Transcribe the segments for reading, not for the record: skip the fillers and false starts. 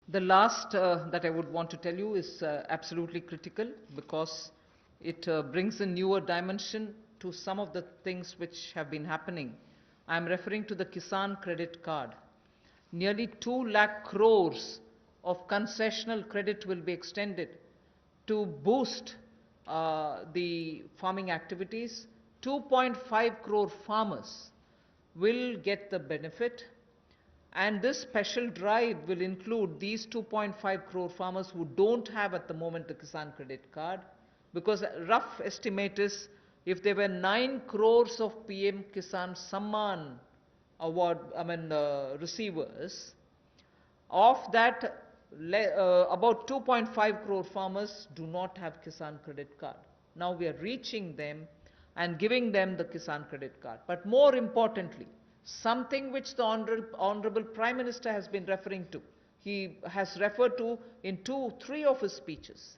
The last that I would want to tell you is absolutely critical because it brings a newer dimension to some of the things which have been happening. I am referring to the Kisan credit card. Nearly 2 lakh crores of concessional credit will be extended to boost the farming activities. 2.5 crore farmers will get the benefit, and this special drive will include these 2.5 crore farmers who don't have at the moment the Kisan credit card, because a rough estimate is if there were 9 crores of PM Kisan Samman award, receivers, of that about 2.5 crore farmers do not have Kisan credit card. Now we are reaching them and giving them the Kisan credit card. But more importantly, something which the Honorable Prime Minister has been referring to, he has referred to in 2-3 of his speeches,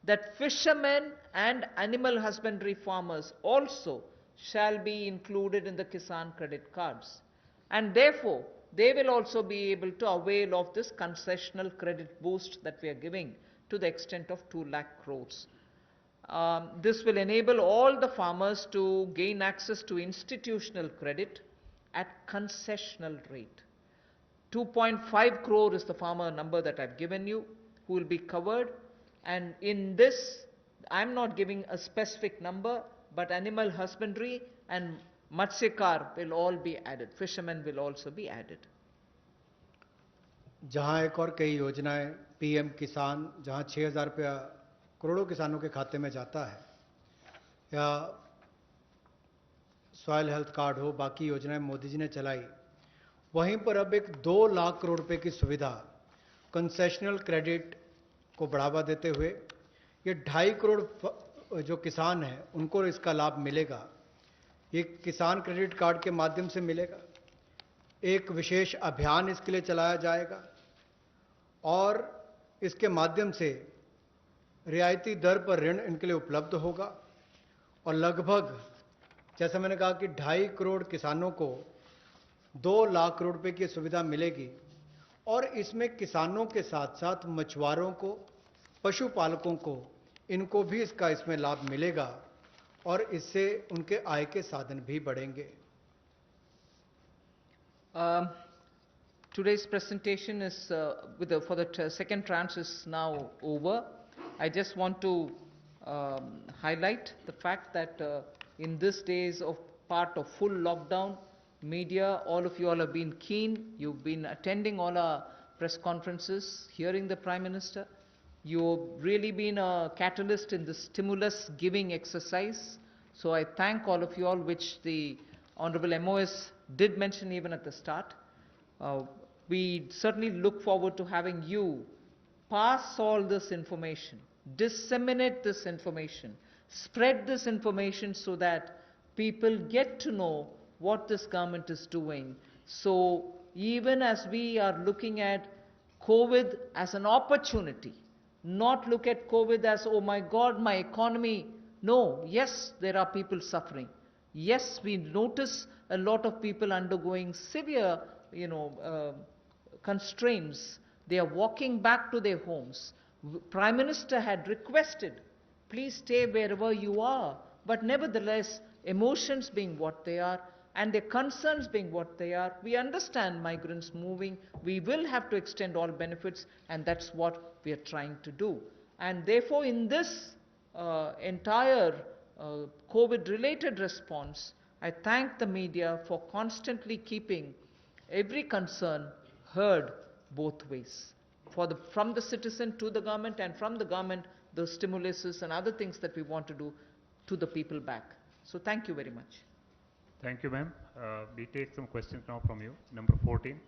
that fishermen and animal husbandry farmers also shall be included in the Kisan credit cards. And therefore, they will also be able to avail of this concessional credit boost that we are giving to the extent of 2 lakh crores. This will enable all the farmers to gain access to institutional credit at concessional rate. 2.5 crore is the farmer number that I've given you, who will be covered. And in this, I'm not giving a specific number, but animal husbandry and Matsyakar will all be added. Fishermen will also be added. जहां एक और कई योजनाएं PM किसान, जहां 6,000 रुपया करोड़ों किसानों के खाते में जाता है, या सॉइल हेल्थ कार्ड हो, बाकी योजनाएं मोदी जी ने चलाई, वहीं पर अब एक 2 लाख करोड़ रुपए की सुविधा कंसेशनल क्रेडिट को बढ़ावा देते हुए ये 2.5 करोड़ जो किसान हैं उनको इसका लाभ मिलेगा। ये किसान क्रेडिट कार्ड के माध्यम से मिलेगा। एक विशेष अभियान इसके लिए चलाया जाएगा और इसके माध्यम से रियायती दर पर ऋण इनके लिए उपलब्ध होगा और लगभग, जैसा मैंने कहा कि 2.5 करोड़ किसानों को 2 लाख करोड़ रुपए की सुविधा मिलेगी और इसमें किसानों के साथ साथ मछुआरों को, पशुपालकों को, इनको भी इसमें लाभ मिलेगा और इससे उनके आय के साधन भी बढ़ेंगे। Today's presentation is for the second tranche is now over. I just want to highlight the fact that in these days of part of full lockdown, media, all of you all have been keen. You've been attending all our press conferences, hearing the Prime Minister. You've really been a catalyst in the stimulus giving exercise. So I thank all of you all, which the Honorable MOS did mention even at the start. We certainly look forward to having you pass all this information, disseminate this information, spread this information so that people get to know what this government is doing. So even as we are looking at COVID as an opportunity, not look at COVID as, oh my God, my economy. No, yes, there are people suffering. Yes, we notice a lot of people undergoing severe, constraints. They are walking back to their homes. Prime Minister had requested, please stay wherever you are. But nevertheless, emotions being what they are, and their concerns being what they are, we understand migrants moving. We will have to extend all benefits, and that's what we are trying to do. And therefore, in this entire COVID-related response, I thank the media for constantly keeping every concern heard both ways, from the citizen to the government, and from the government, the stimuluses and other things that we want to do to the people back. So thank you very much. Thank you, ma'am. We take some questions now from you. Number 14.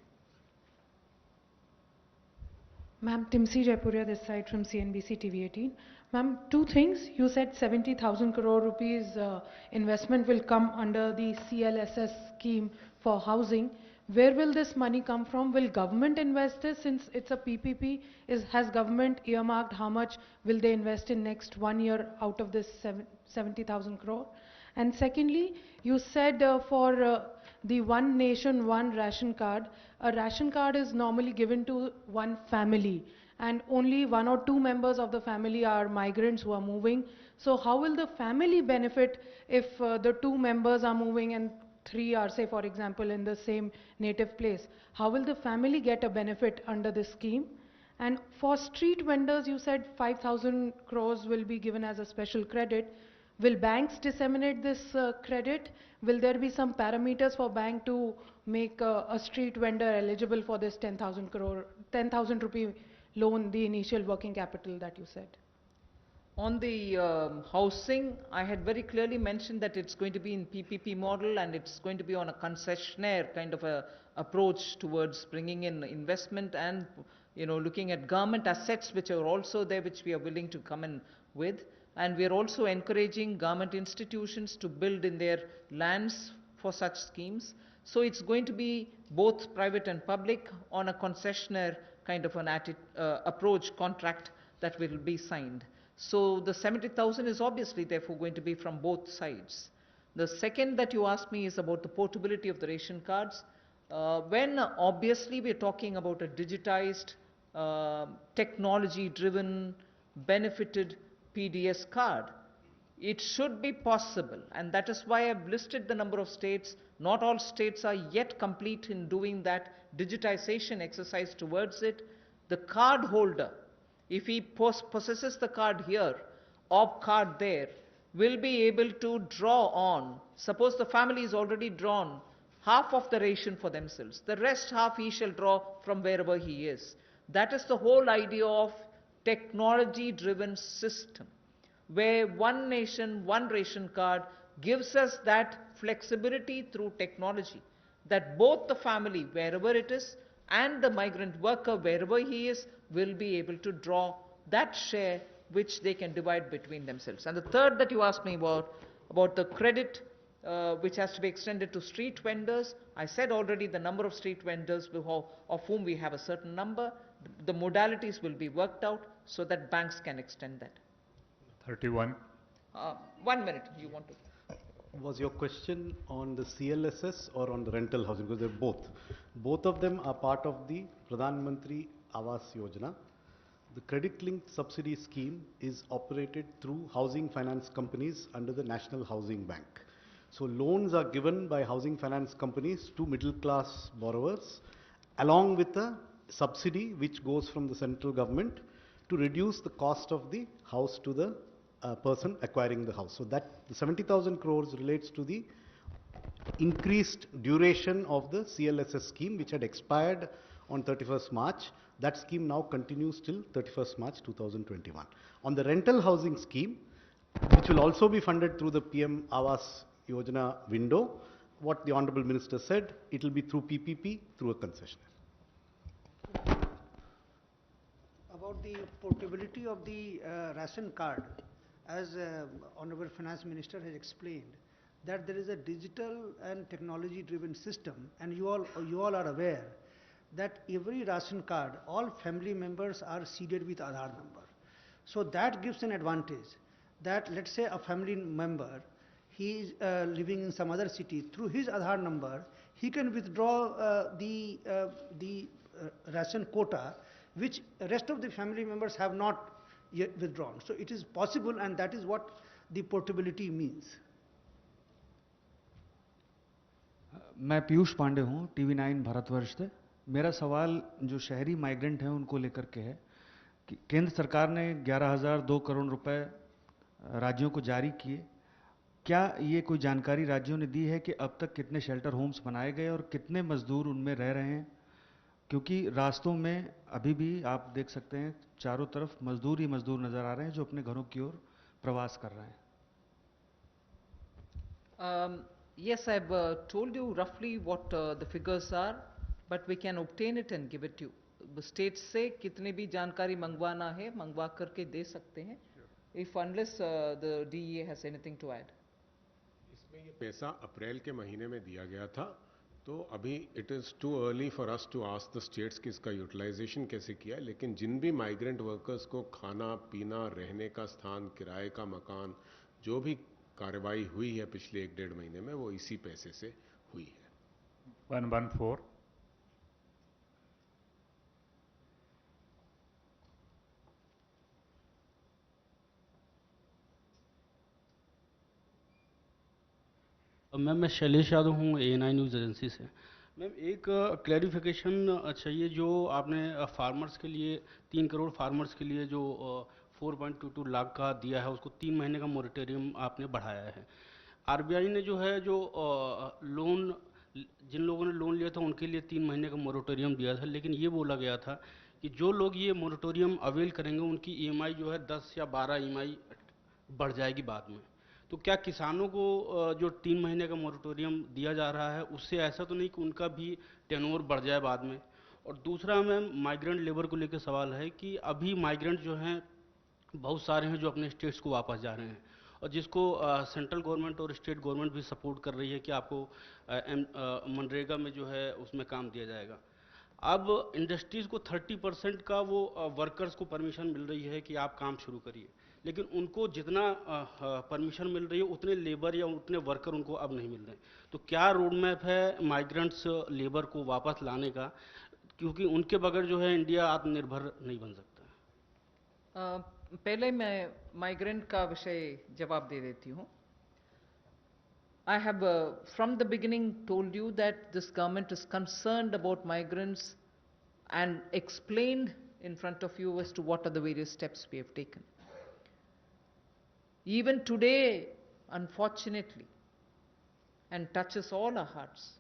Ma'am, Timsi Jaipuria this side from CNBC TV 18. Ma'am, two things. You said 70,000 crore rupees investment will come under the CLSS scheme for housing. Where will this money come from? Will government invest this since it's a PPP? Has government earmarked how much will they invest in next 1 year out of this 70,000 crore? And secondly, you said for the One Nation, One Ration card, a ration card is normally given to one family, and only one or two members of the family are migrants who are moving. So how will the family benefit if the two members are moving and three are, say, for example, in the same native place? How will the family get a benefit under this scheme? And for street vendors, you said 5,000 crores will be given as a special credit. Will banks disseminate this credit? Will there be some parameters for bank to make a street vendor eligible for this 10,000 rupee loan, the initial working capital that you said? On the housing, I had very clearly mentioned that it's going to be in PPP model and it's going to be on a concessionaire kind of a approach towards bringing in investment and, you know, looking at government assets which are also there, which we are willing to come in with. And we are also encouraging government institutions to build in their lands for such schemes. So it's going to be both private and public on a concessionaire kind of an approach contract that will be signed. So the 70,000 is obviously therefore going to be from both sides. The second that you asked me is about the portability of the ration cards. When obviously we're talking about a digitized, technology-driven, benefited PDS card, it should be possible, and that is why I've listed the number of states. Not all states are yet complete in doing that digitization exercise towards it. The card holder, if he possesses the card here or card there, will be able to draw on. Suppose the family is already drawn half of the ration for themselves. The rest half he shall draw from wherever he is. That is the whole idea of technology-driven system, where one nation, one ration card gives us that flexibility through technology, that both the family, wherever it is, and the migrant worker, wherever he is, will be able to draw that share which they can divide between themselves. And the third that you asked me about the credit which has to be extended to street vendors, I said already the number of street vendors of whom we have a certain number. The modalities will be worked out so that banks can extend that. 31. 1 minute, you want to? Was your question on the CLSS or on the rental housing? Because they're both. Both of them are part of the Pradhan Mantri Awas Yojana. The credit-linked subsidy scheme is operated through housing finance companies under the National Housing Bank. So loans are given by housing finance companies to middle-class borrowers, along with a subsidy which goes from the central government to reduce the cost of the house to the person acquiring the house. So that the 70,000 crores relates to the increased duration of the CLSS scheme, which had expired on 31st March. That scheme now continues till 31st March 2021. On the rental housing scheme, which will also be funded through the PM Awas Yojana window, what the Honorable Minister said, it will be through PPP, through a concessionaire. About the portability of the ration card, as Honorable Finance Minister has explained, that there is a digital and technology-driven system, and you all are aware that every ration card, all family members are seeded with Aadhaar number. So that gives an advantage that, let's say, a family member, he is living in some other city, through his Aadhaar number, he can withdraw the ration quota, which rest of the family members have not yet withdrawn. So it is possible, and that is what the portability means. मैं पीयूष पांडे हूं, TV9 Bharatvarsh से। मेरा सवाल जो शहरी migrant हैं उनको लेकर के है कि केंद्र सरकार ने 11,002 करोड़ रुपए राज्यों को जारी किए। क्या ये कोई जानकारी राज्यों ने दी है कि अब तक कितने शेल्टर होम्स बनाए गए और कितने मजदूर उनमें रह रहे हैं? क्योंकि रास्तों में अभी भी आप देख सकते हैं चारों तरफ मजदूर ही मजदूर नजर आ रहे हैं जो अपने घरों की ओर प्रवास कर रहे हैं। Yes, I've told you roughly what the figures are, but we can obtain it and give it to you. States से कितने भी जानकारी मंगवाना है मंगवा करके दे सकते हैं. If unless the DEA has anything to add. इसमें ये पैसा अप्रैल के महीने में दिया गया था, तो अभी it is too early for us to ask the states कि इसका यूटिलाइजेशन कैसे किया है, लेकिन जिन भी माइग्रेंट वर्कर्स को खाना पीना रहने का स्थान किराए का मकान जो भी कार्रवाई हुई है पिछले 1-1.5 महीने में वो इसी पैसे से हुई है। 114. मैम मैं शैलेश यादव हूँ ANI न्यूज़ एजेंसी से। मैम एक क्लैरिफिकेशन चाहिए, जो आपने फार्मर्स के लिए 3 करोड़ फार्मर्स के लिए जो 4.22 लाख का दिया है, उसको 3 महीने का मोरेटोरियम आपने बढ़ाया है। RBI ने जो है जो लोन, जिन लोगों ने लोन लिया था उनके लिए 3 महीने का मोरेटोरियम दिया था, लेकिन ये बोला गया था कि जो लोग ये मोरेटोरियम अवेल करेंगे उनकी EMI जो है 10 या 12 EMI बढ़ जाएगी बाद में। तो क्या किसानों को जो 3 महीने का मोरेटोरियम दिया जा रहा है उससे ऐसा तो नहीं कि उनका भी टेन्योर बढ़ जाए बाद में? और दूसरा मैम माइग्रेंट लेबर को लेकर सवाल है कि अभी माइग्रेंट जो हैं बहुत सारे हैं जो अपने स्टेट्स को वापस जा रहे हैं, और जिसको सेंट्रल गवर्नमेंट और स्टेट गवर्नमेंट भी सपोर्ट कर रही है कि आपको मनरेगा में जो है उसमें काम दिया जाएगा। अब इंडस्ट्रीज़ को 30% का वो वर्कर्स को परमिशन मिल रही है कि आप काम शुरू करिए, लेकिन उनको जितना परमिशन मिल रही है उतने लेबर या उतने वर्कर उनको अब नहीं मिल रहे। तो क्या रोड मैप है माइग्रेंट्स लेबर को वापस लाने का, क्योंकि उनके बगैर जो है इंडिया आत्मनिर्भर नहीं बन सकता। पहले मैं माइग्रेंट का विषय जवाब दे देती हूँ। I have from the beginning told you that this government is concerned about migrants and explained in front of you as to what are the various steps we have taken. Even today, unfortunately, and touches all our hearts,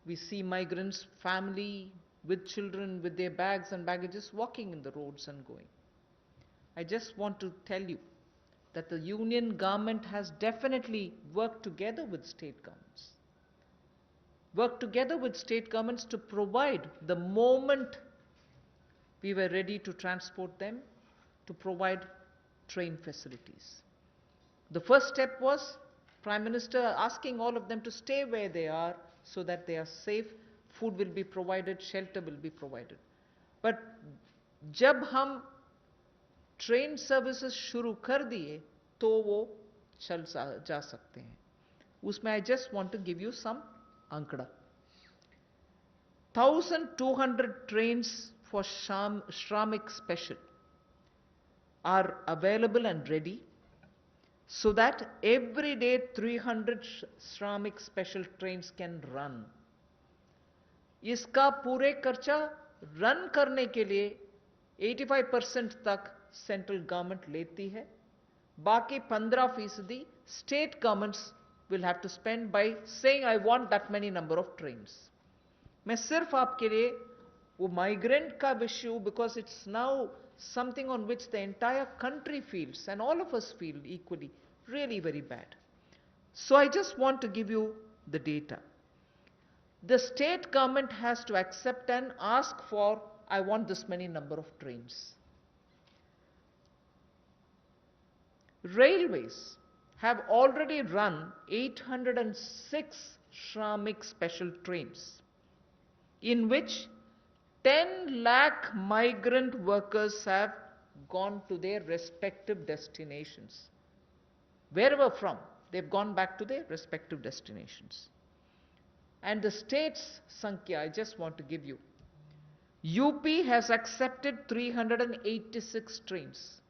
we see migrants, family with children, with their bags and baggages walking in the roads and going. I just want to tell you that the union government has definitely worked together with state governments. Worked together with state governments to provide, the moment we were ready to transport them, to provide train facilities. The first step was Prime Minister asking all of them to stay where they are so that they are safe, food will be provided, shelter will be provided. But जब हम train services शुरू कर दिए तो वो चल जा सकते हैं। उसमें I just want to give you some आंकड़ा। 1200 trains for Shramik Special are available and ready, so that every day 300 Shramik Special trains can run. इसका पूरे खर्चा रन करने के लिए 85% तक सेंट्रल गवर्नमेंट लेती है, बाकी 15% state governments will have to spend by saying I want that many number of trains. मैं सिर्फ आपके लिए वो माइग्रेंट का विषय, because it's now something on which the entire country feels and all of us feel equally really very bad. So I just want to give you the data. The state government has to accept and ask for, I want this many number of trains. Railways have already run 806 Shramik special trains, in which 10 lakh migrant workers have gone to their respective destinations. Wherever from, they've gone back to their respective destinations. And the state's Sankhya, I just want to give you. UP has accepted 386 trains.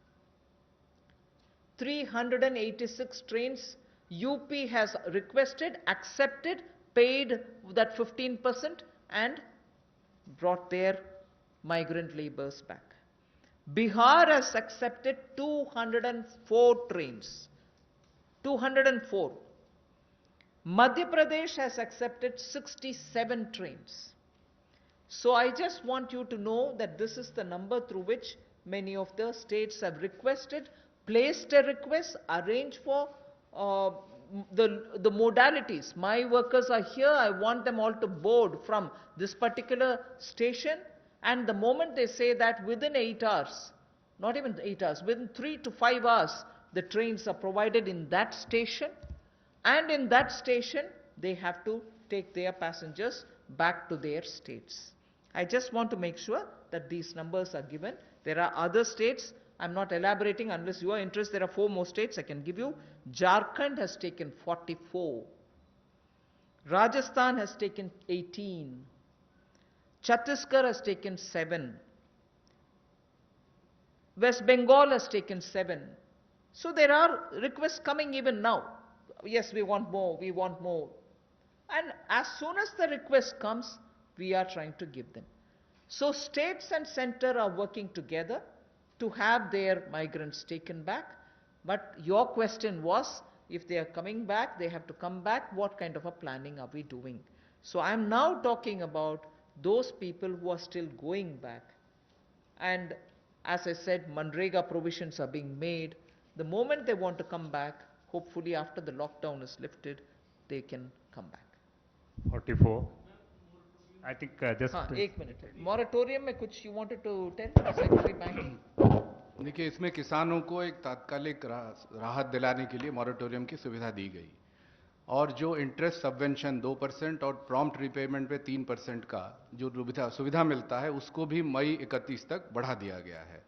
386 trains UP has requested, accepted, paid that 15% and brought their migrant laborers back. Bihar has accepted 204 trains. 204. Madhya Pradesh has accepted 67 trains. So I just want you to know that this is the number through which many of the states have requested, placed a request, arranged for the modalities. My workers are here, I want them all to board from this particular station, and the moment they say that, within 8 hours, not even 8 hours, within 3 to 5 hours, the trains are provided in that station, and in that station they have to take their passengers back to their states. I just want to make sure that these numbers are given. There are other states, I'm not elaborating unless you are interested. There are 4 more states I can give you. Jharkhand has taken 44. Rajasthan has taken 18. Chhattisgarh has taken 7. West Bengal has taken 7. So there are requests coming even now. Yes, we want more, we want more. And as soon as the request comes, we are trying to give them. So states and center are working together to have their migrants taken back. But your question was, if they are coming back, they have to come back, what kind of a planning are we doing? So I am now talking about those people who are still going back. And as I said, Manrega provisions are being made. The moment they want to come back, hopefully after the lockdown is lifted, they can come back. 44. I think just... हाँ, एक minute है. Moratorium में कुछ you wanted to tell, Secretary Banking? देखिए, इसमें किसानों को एक तात्कालिक राहत दिलाने के लिए मॉरेटोरियम की सुविधा दी गई और जो इंटरेस्ट सबवेंशन 2% और प्रॉम्प्ट रिपेमेंट पे 3% का जो सुविधा मिलता है उसको भी मई 31 तक बढ़ा दिया गया है।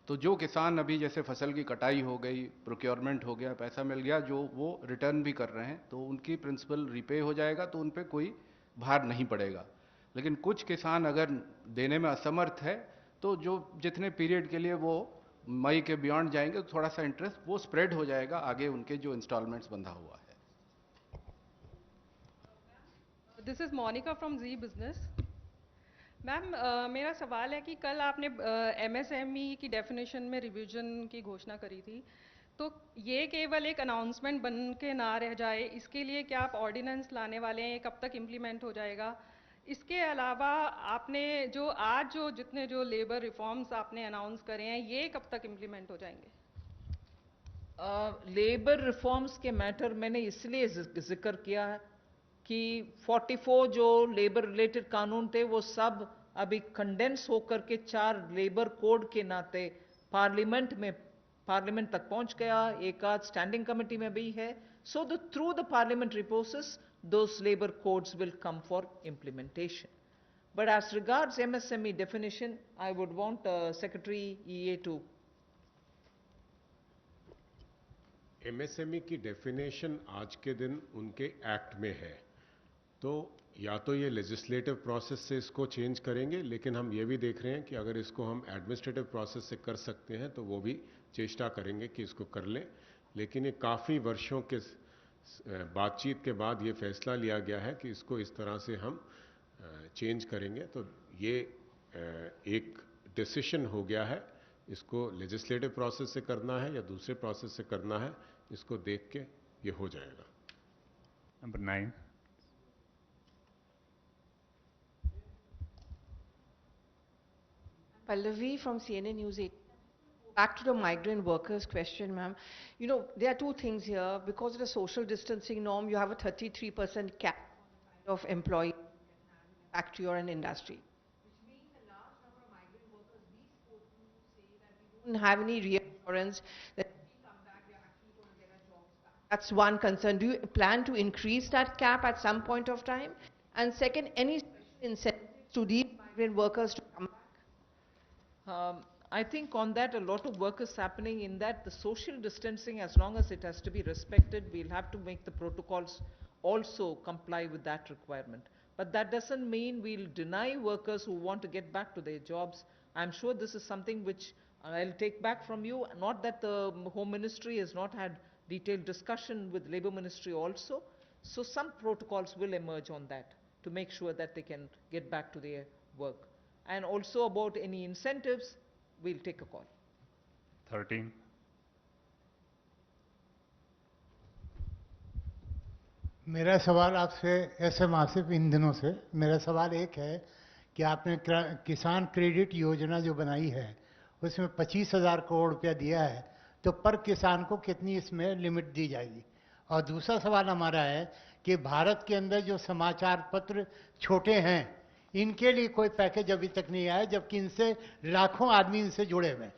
तो जो किसान अभी जैसे फसल की कटाई हो गई, प्रोक्योरमेंट हो गया, पैसा मिल गया, जो वो रिटर्न भी कर रहे हैं तो उनकी प्रिंसिपल रिपे हो जाएगा, तो उन पर कोई भार नहीं पड़ेगा। लेकिन कुछ किसान अगर देने में असमर्थ है तो जो जितने पीरियड के लिए वो मई के बियॉन्ड जाएंगे तो थोड़ा सा इंटरेस्ट वो स्प्रेड हो जाएगा आगे उनके जो इंस्टॉलमेंट्स बंधा हुआ है। This is Monika from Zee business. Ma'am, मेरा सवाल है कि कल आपने एमएसएमई की डेफिनेशन में रिवीजन की घोषणा करी थी, तो ये केवल एक अनाउंसमेंट बन के ना रह जाए, इसके लिए क्या आप ऑर्डिनेंस लाने वाले हैं? कब तक इम्प्लीमेंट हो जाएगा? इसके अलावा आपने जो जितने लेबर रिफॉर्म्स आपने अनाउंस करे हैं, ये कब तक इम्प्लीमेंट हो जाएंगे? लेबर रिफॉर्म्स के मैटर मैंने इसलिए जिक्र किया है कि 44 जो लेबर रिलेटेड कानून थे वो सब अभी कंडेंस होकर के 4 लेबर कोड के नाते पार्लियामेंट तक पहुंच गया, एक आध स्टैंडिंग कमेटी में भी है। So through the parliamentary process those labor codes will come for implementation. But as regards MSME definition, I would want Secretary EA to. MSME की डेफिनेशन आज के दिन उनके एक्ट में है, तो या तो ये लेजिस्लेटिव प्रोसेस से इसको चेंज करेंगे, लेकिन हम ये भी देख रहे हैं कि अगर इसको हम एडमिनिस्ट्रेटिव प्रोसेस से कर सकते हैं तो वो भी चेष्टा करेंगे कि इसको कर लें। लेकिन ये काफ़ी वर्षों के बातचीत के बाद ये फैसला लिया गया है कि इसको इस तरह से हम चेंज करेंगे, तो ये एक डिसीजन हो गया है। इसको लेजिस्लेटिव प्रोसेस से करना है या दूसरे प्रोसेस से करना है, इसको देख के ये हो जाएगा। Number 9. Pallavi from CNN News 8. Back to the migrant workers question, ma'am. You know, there are two things here. Because of the social distancing norm, you have a 33% cap of employees back to your industry. Which means a large number of migrant workers we spoke to say that we don't have any reassurance that if we come back, we are actually going to get our jobs back. That's one concern. Do you plan to increase that cap at some point of time? And second, any special incentives to these migrant workers to come back? I think on that a lot of work is happening in that the social distancing, as long as it has to be respected, we'll have to make the protocols also comply with that requirement. But that doesn't mean we'll deny workers who want to get back to their jobs. I'm sure this is something which I'll take back from you, not that the Home Ministry has not had detailed discussion with Labour Ministry also. So some protocols will emerge on that to make sure that they can get back to their work. And also about any incentives, we'll take a call. 13. मेरा सवाल आपसे SM Asif इन दिनों से मेरा सवाल एक है कि आपने किसान क्रेडिट योजना जो बनाई है उसमें 25,000 करोड़ रुपया दिया है, तो पर किसान को कितनी इसमें लिमिट दी जाएगी? और दूसरा सवाल हमारा है कि भारत के अंदर जो समाचार पत्र छोटे हैं इनके लिए कोई पैकेज अभी तक नहीं आया, जबकि इनसे लाखों आदमी इनसे जुड़े हुए हैं।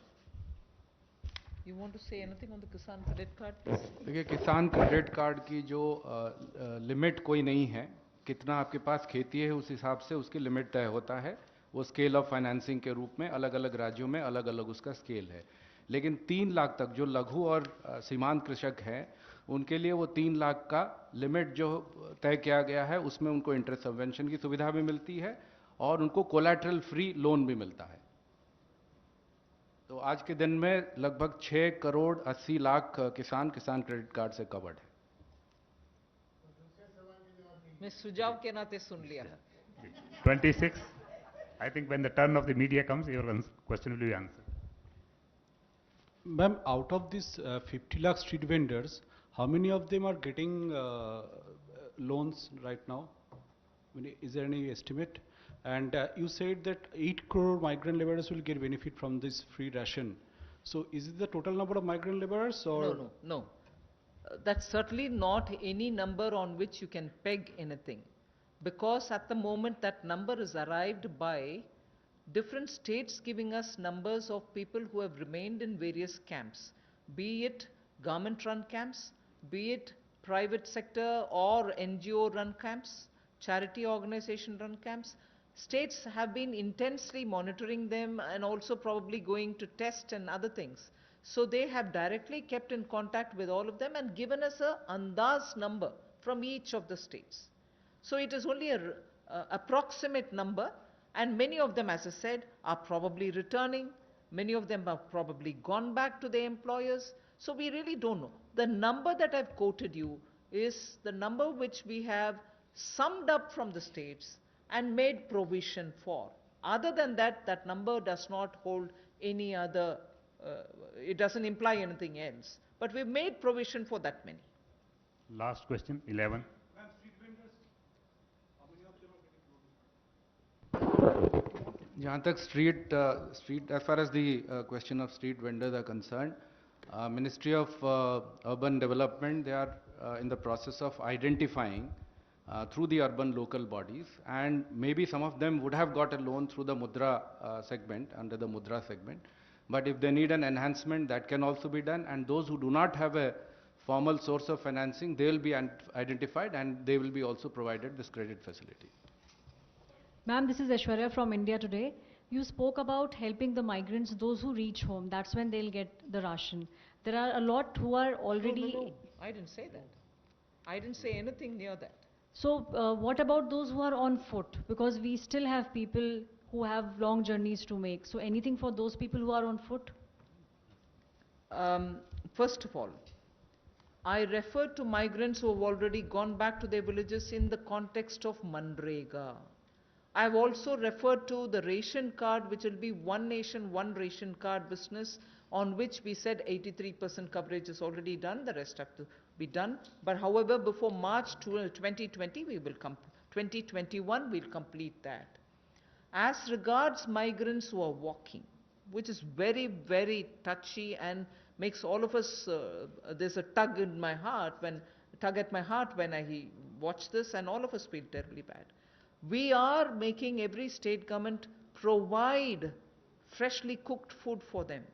You want to say anything on the Kisan Credit Card, please? देखिए, किसान क्रेडिट कार्ड की जो लिमिट कोई नहीं है, कितना आपके पास खेती है उस हिसाब से उसकी लिमिट तय होता है। वो स्केल ऑफ फाइनेंसिंग के रूप में अलग अलग राज्यों में अलग अलग उसका स्केल है। लेकिन 3 लाख तक जो लघु और सीमांत कृषक हैं उनके लिए वो 3 लाख का लिमिट जो तय किया गया है उसमें उनको इंटरेस्ट सबवेंशन की सुविधा भी मिलती है और उनको कोलैटरल फ्री लोन भी मिलता है। तो आज के दिन में लगभग 6 करोड़ 80 लाख किसान क्रेडिट कार्ड से कवर्ड है। मैं सुझाव के नाते सुन लिया। 26. I think when the turn of the media comes, your question will be answered. Ma'am, out of these 50 lakh street vendors, how many of them are getting loans right now? Is there any estimate? And you said that 8 crore migrant laborers will get benefit from this free ration. So is it the total number of migrant laborers or? No. That's certainly not any number on which you can peg anything. Because at the moment that number is arrived by different states giving us numbers of people who have remained in various camps, be it government-run camps, be it private sector or NGO-run camps, charity organization-run camps. States have been intensely monitoring them and also probably going to test and other things. So they have directly kept in contact with all of them and given us a andaz number from each of the states. So it is only an approximate number, and many of them, as I said, are probably returning. Many of them have probably gone back to their employers. So we really don't know. The number that I've quoted you is the number which we have summed up from the states and made provision for. Other than that, that number does not hold any other, it doesn't imply anything else. But we've made provision for that many. Last question, 11. जहाँ तक street as far as the question of street vendors are concerned, Ministry of Urban Development, they are in the process of identifying through the urban local bodies, and maybe some of them would have got a loan through the Mudra segment, under the Mudra segment. But if they need an enhancement, that can also be done, and those who do not have a formal source of financing, they will be identified and they will be also provided this credit facility. Ma'am, this is Aishwarya from India Today. You spoke about helping the migrants, those who reach home. That's when they'll get the ration. There are a lot who are already... No. I didn't say that. I didn't say anything near that. So what about those who are on foot? Because we still have people who have long journeys to make. So anything for those people who are on foot? First of all, I referred to migrants who have already gone back to their villages in the context of Manrega. I've also referred to the ration card, which will be one nation, one ration card business, on which we said 83% coverage is already done, the rest have to be done. But however, before March 2020, 2021, we'll complete that. As regards migrants who are walking, which is very, very touchy and makes all of us, there's a tug at my heart when I watch this, and all of us feel terribly bad. We are making every state government provide freshly cooked food for them.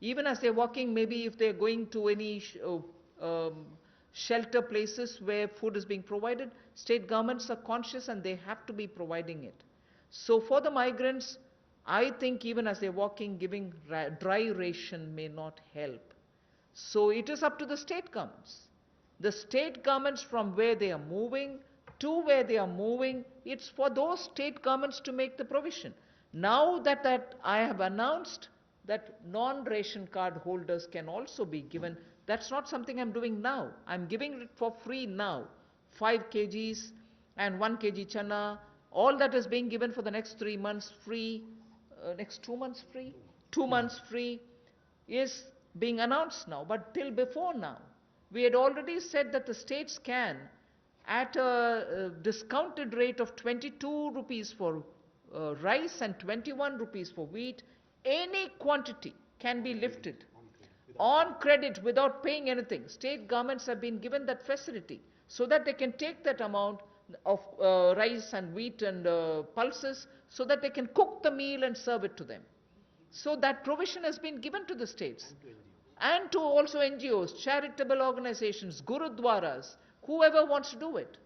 Even as they're walking, maybe if they're going to any shelter places where food is being provided, state governments are conscious and they have to be providing it. So for the migrants, I think even as they're walking, giving dry ration may not help. So it is up to the state governments. The state governments, from where they are moving to where they are moving, it's for those state governments to make the provision. Now that I have announced that non-ration card holders can also be given, that's not something I'm doing now. I'm giving it for free now. 5 kgs and 1 kg chana, all that is being given for the next 3 months free, next 2 months free, 2 months free is being announced now. But till before now, we had already said that the states can, at a discounted rate of 22 rupees for rice and 21 rupees for wheat, any quantity can be lifted on credit without paying anything. State governments have been given that facility so that they can take that amount of rice and wheat and pulses so that they can cook the meal and serve it to them. So that provision has been given to the states and to also NGOs, charitable organizations, gurudwaras, whoever wants to do it.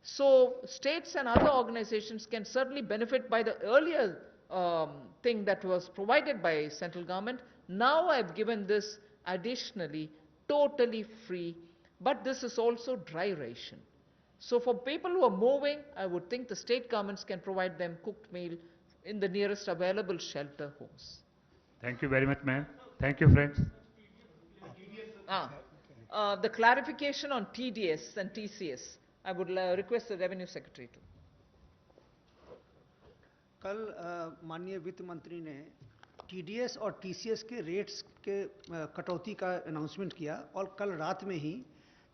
So states and other organizations can certainly benefit by the earlier thing that was provided by central government. Now I've given this additionally, totally free, but this is also dry ration. So for people who are moving, I would think the state governments can provide them cooked meal in the nearest available shelter homes. Thank you very much, ma'am. Thank you, friends. The clarification on TDS and TCS, I would request the Revenue Secretary to. कल माननीय वित्त मंत्री ने TDS और TCS के rates के कटौती का अनाउंसमेंट किया और कल रात में ही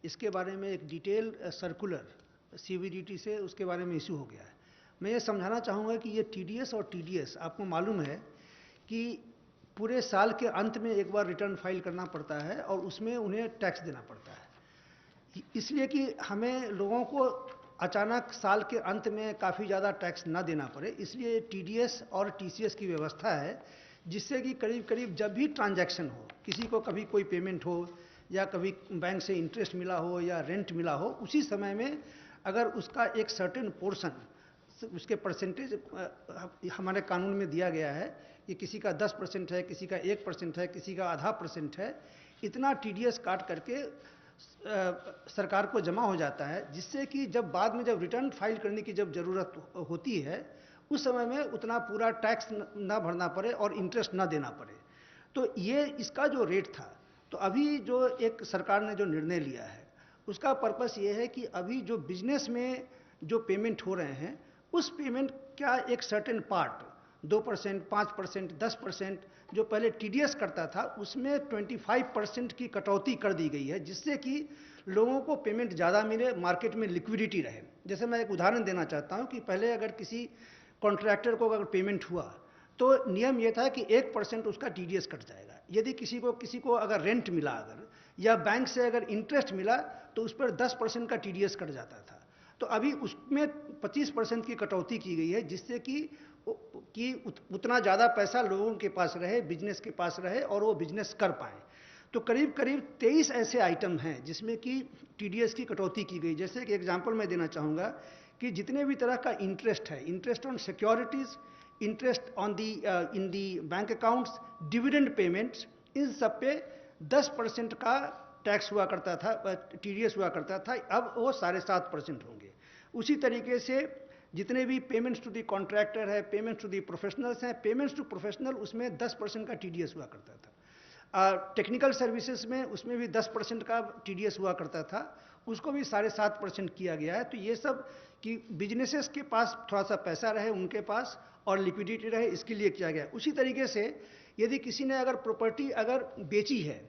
इसके बारे में एक डिटेल सर्कुलर सीबीडीटी से उसके बारे में इशू हो गया है। मैं ये समझाना चाहूँगा कि ये टीडीएस और टीडीएस आपको मालूम है कि पूरे साल के अंत में एक बार रिटर्न फाइल करना पड़ता है और उसमें उन्हें टैक्स देना पड़ता है, इसलिए कि हमें लोगों को अचानक साल के अंत में काफ़ी ज़्यादा टैक्स ना देना पड़े, इसलिए टीडीएस और टीसीएस की व्यवस्था है जिससे कि करीब करीब जब भी ट्रांजैक्शन हो, किसी को कभी कोई पेमेंट हो या कभी बैंक से इंटरेस्ट मिला हो या रेंट मिला हो, उसी समय में अगर उसका एक सर्टेन पोर्शन, उसके परसेंटेज हमारे कानून में दिया गया है कि किसी का 10% है, किसी का 1% है, किसी का आधा % है, इतना टीडीएस काट करके सरकार को जमा हो जाता है, जिससे कि जब बाद में जब रिटर्न फाइल करने की जब ज़रूरत होती है उस समय में उतना पूरा टैक्स ना भरना पड़े और इंटरेस्ट ना देना पड़े। तो ये इसका जो रेट था, तो अभी जो एक सरकार ने जो निर्णय लिया है उसका पर्पस ये है कि अभी जो बिजनेस में जो पेमेंट हो रहे हैं उस पेमेंट का एक सर्टेन पार्ट 2%, 5%, 10% जो पहले टीडीएस करता था उसमें 25% की कटौती कर दी गई है, जिससे कि लोगों को पेमेंट ज़्यादा मिले, मार्केट में लिक्विडिटी रहे। जैसे मैं एक उदाहरण देना चाहता हूं कि पहले अगर किसी कॉन्ट्रैक्टर को अगर पेमेंट हुआ तो नियम यह था कि 1% उसका टीडीएस कट जाएगा। यदि किसी को अगर रेंट मिला अगर या बैंक से अगर इंटरेस्ट मिला तो उस पर 10% का टीडीएस कट जाता था। तो अभी उसमें 25% की कटौती की गई है, जिससे कि उतना ज़्यादा पैसा लोगों के पास रहे, बिजनेस के पास रहे और वो बिजनेस कर पाए। तो करीब करीब 23 ऐसे आइटम हैं जिसमें कि टीडीएस की कटौती की गई। जैसे कि एग्जांपल मैं देना चाहूँगा कि जितने भी तरह का इंटरेस्ट है, interest on securities, interest on the in the bank accounts, dividend payments, इन सब पे 10% का टैक्स हुआ करता था, टीडीएस हुआ करता था, अब वो 7.5% होंगे। उसी तरीके से जितने भी पेमेंट्स टू दी कॉन्ट्रैक्टर है, पेमेंट्स टू दी प्रोफेशनल्स हैं, पेमेंट्स टू प्रोफेशनल उसमें 10% का टीडीएस हुआ करता था। टेक्निकल सर्विसेज में उसमें भी 10% का टीडीएस हुआ करता था, उसको भी 7.5% किया गया है। तो ये सब कि बिजनेसेस के पास थोड़ा सा पैसा रहे उनके पास और लिक्विडिटी रहे, इसके लिए किया गया। उसी तरीके से यदि किसी ने अगर प्रॉपर्टी अगर बेची है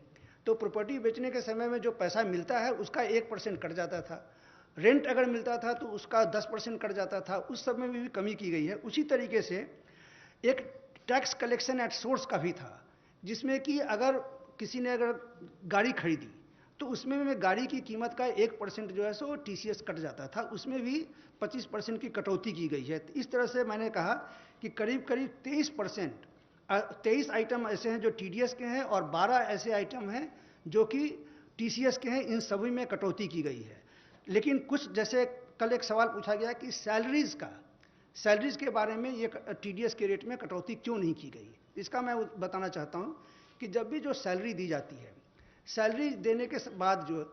तो प्रॉपर्टी बेचने के समय में जो पैसा मिलता है उसका 1% कट जाता था, रेंट अगर मिलता था तो उसका 10% कट जाता था, उस सब में भी कमी की गई है। उसी तरीके से एक टैक्स कलेक्शन एट सोर्स का भी था, जिसमें कि अगर किसी ने अगर गाड़ी खरीदी तो उसमें में गाड़ी की कीमत का 1% जो है सो टीसीएस कट जाता था, उसमें भी 25% की कटौती की गई है। इस तरह से मैंने कहा कि करीब करीब 23 आइटम ऐसे हैं जो टीडीएस के हैं और 12 ऐसे आइटम हैं जो कि टीसीएस के हैं, इन सभी में कटौती की गई है। लेकिन कुछ, जैसे कल एक सवाल पूछा गया कि सैलरीज के बारे में ये टीडीएस के रेट में कटौती क्यों नहीं की गई, इसका मैं बताना चाहता हूं कि जब भी जो सैलरी दी जाती है, सैलरी देने के बाद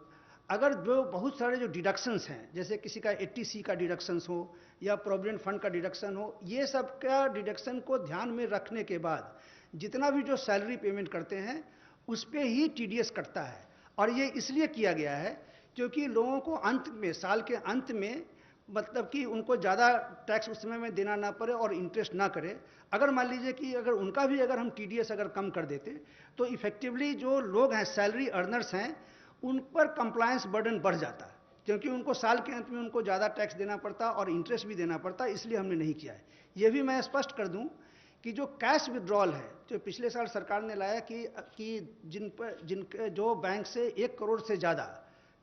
अगर जो बहुत सारे जो डिडक्शंस हैं, जैसे किसी का 80C का डिडक्शंस हो या प्रोविडेंट फंड का डिडक्शन हो, ये सब का डिडक्शन को ध्यान में रखने के बाद जितना भी जो सैलरी पेमेंट करते हैं उस पर ही टीडीएस कटता है। और ये इसलिए किया गया है क्योंकि लोगों को अंत में, साल के अंत में, मतलब कि उनको ज़्यादा टैक्स उस समय में देना ना पड़े और इंटरेस्ट ना करे। अगर मान लीजिए कि अगर उनका भी अगर हम टीडीएस अगर कम कर देते तो इफेक्टिवली जो लोग हैं, सैलरी अर्नर्स हैं, उन पर कंप्लायंस बर्डन बढ़ जाता, क्योंकि उनको साल के अंत में उनको ज़्यादा टैक्स देना पड़ता और इंटरेस्ट भी देना पड़ता, इसलिए हमने नहीं किया है। ये भी मैं स्पष्ट कर दूं कि जो कैश विड्रॉल है जो पिछले साल सरकार ने लाया कि जिनके जो बैंक से 1 करोड़ से ज़्यादा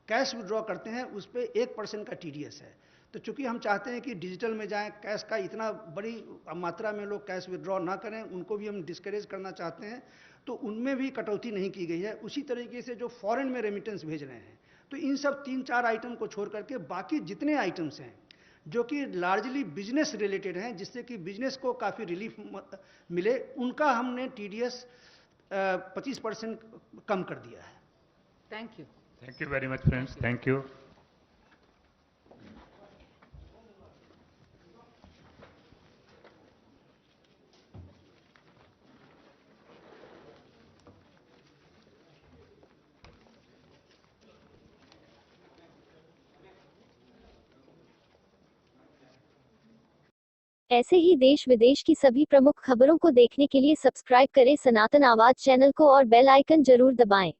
कैश विड्रॉ करते हैं उस पर 1% का टीडीएस है। तो चूंकि हम चाहते हैं कि डिजिटल में जाएं, कैश का इतना बड़ी मात्रा में लोग कैश विड्रॉ ना करें, उनको भी हम डिस्करेज करना चाहते हैं, तो उनमें भी कटौती नहीं की गई है। उसी तरीके से जो फॉरेन में रेमिटेंस भेज रहे हैं, तो इन सब 3-4 आइटम को छोड़ करके बाकी जितने आइटम्स हैं जो कि लार्जली बिजनेस रिलेटेड हैं, जिससे कि बिजनेस को काफ़ी रिलीफ मिले, उनका हमने टीडीएस 25% कम कर दिया है। Thank you. Thank you very much, friends. Thank you. ऐसे ही देश विदेश की सभी प्रमुख खबरों को देखने के लिए सब्सक्राइब करें सनातन आवाज चैनल को और बेल आइकन जरूर दबाएं।